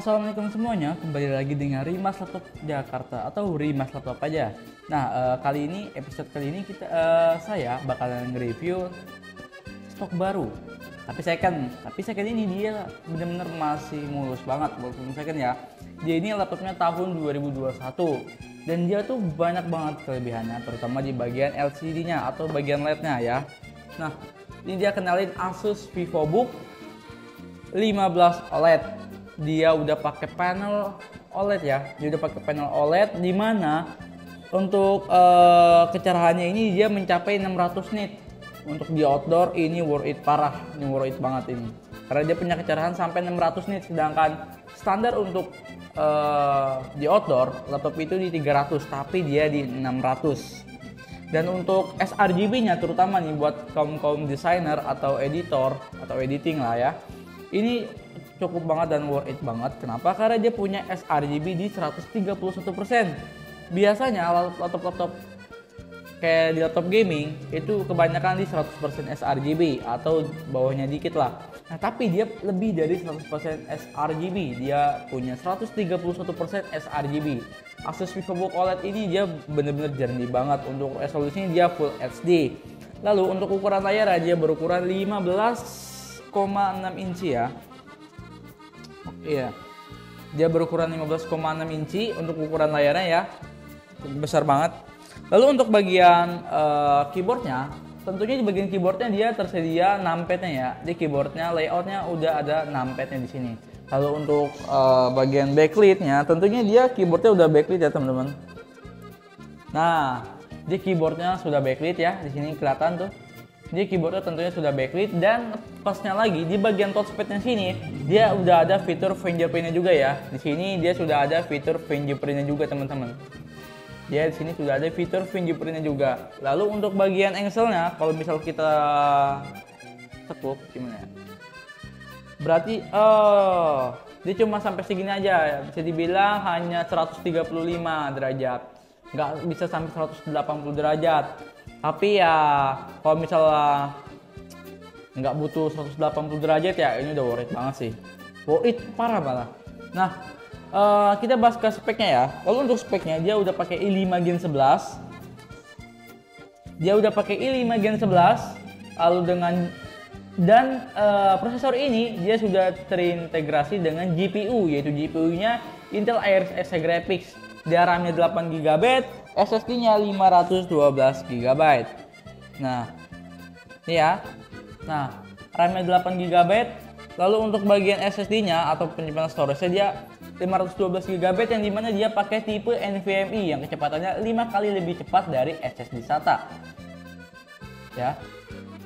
Assalamualaikum semuanya, kembali lagi dengan Rimas Laptop Jakarta atau Rimas Laptop aja. Nah, episode kali ini saya bakalan nge-review stok baru. Tapi second ini dia bener-bener masih mulus banget walaupun second ya. Dia ini laptopnya tahun 2021 dan dia tuh banyak banget kelebihannya, terutama di bagian LCD-nya atau bagian LED-nya ya. Nah, ini dia kenalin Asus VivoBook 15 OLED. Dia udah pakai panel OLED ya. Dia udah pakai panel OLED di mana untuk kecerahannya ini dia mencapai 600 nit. Untuk di outdoor ini worth it parah, ini worth it banget ini. Karena dia punya kecerahan sampai 600 nit, sedangkan standar untuk di outdoor laptop itu di 300, tapi dia di 600. Dan untuk sRGB-nya terutama nih buat kaum desainer atau editor atau editing lah ya. Ini cukup banget dan worth it banget. Kenapa? Karena dia punya sRGB di 131%. Biasanya laptop kayak di laptop gaming itu kebanyakan di 100% sRGB atau bawahnya dikit lah. Nah, tapi dia lebih dari 100% sRGB. Dia punya 131% sRGB. Asus VivoBook OLED ini dia bener-bener jernih banget. Untuk resolusinya dia Full HD. Lalu untuk ukuran layar dia berukuran 15,6 inci ya. Iya. Dia berukuran 15,6 inci untuk ukuran layarnya ya. Besar banget. Lalu untuk bagian keyboardnya, tentunya di bagian keyboardnya dia tersedia numpadnya ya. Di keyboardnya layoutnya udah ada numpadnya di sini. Lalu untuk bagian backlit-nya, tentunya dia keyboardnya udah backlit ya teman-teman. Nah, di keyboardnya sudah backlit ya. Di sini kelihatan tuh. Di keyboardnya tentunya sudah backlit, dan pasnya lagi di bagian touchpadnya sini dia udah ada fitur fingerprintnya juga ya. Di sini dia sudah ada fitur fingerprintnya juga teman-teman. Ya, di sini sudah ada fitur fingerprintnya juga. Lalu untuk bagian engselnya, kalau misal kita tekuk gimana ya? Berarti dia cuma sampai segini aja. Bisa dibilang hanya 135 derajat. Nggak bisa sampai 180 derajat. Tapi ya kalau misalnya nggak butuh 180 derajat ya ini udah worth it banget sih. Worth it parah malah. Nah, kita bahas ke speknya ya. Kalau untuk speknya dia udah pakai i5 Gen 11. Dia udah pakai i5 Gen 11. Lalu dan prosesor ini dia sudah terintegrasi dengan GPU, yaitu GPU-nya Intel Iris Xe Graphics. Dia RAM-nya 8GB, SSD-nya 512 GB. Nah, ini ya. Nah, RAM-nya 8GB. Lalu untuk bagian SSD-nya atau penyimpanan storage-nya dia 512 GB, yang dimana dia pakai tipe NVMe yang kecepatannya 5 kali lebih cepat dari SSD SATA. Ya.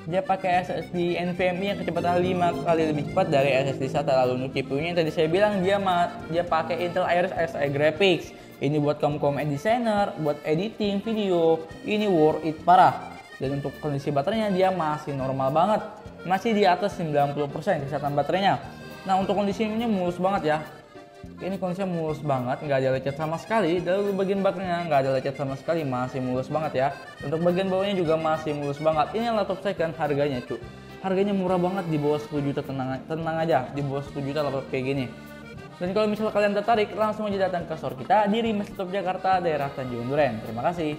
Dia pakai SSD NVMe yang kecepatannya 5 kali lebih cepat dari SSD SATA. Lalu untuk CPU-nya yang tadi saya bilang dia pakai Intel Iris Xe Graphics. Ini buat kaum desainer, buat editing video, ini worth it parah. Dan untuk kondisi baterainya dia masih normal banget, masih di atas 90% kesehatan baterainya. Nah, untuk kondisinya mulus banget ya. Ini kondisinya mulus banget, nggak ada lecet sama sekali. Lalu bagian baterainya nggak ada lecet sama sekali, masih mulus banget ya. Untuk bagian bawahnya juga masih mulus banget. Ini laptop second, harganya cu, harganya murah banget, di bawah 10 juta. Tenang aja, di bawah 10 juta laptop kayak gini. Dan kalau misalnya kalian tertarik, langsung aja datang ke store kita di Rimas Laptop Jakarta, daerah Tanjung Duren. Terima kasih.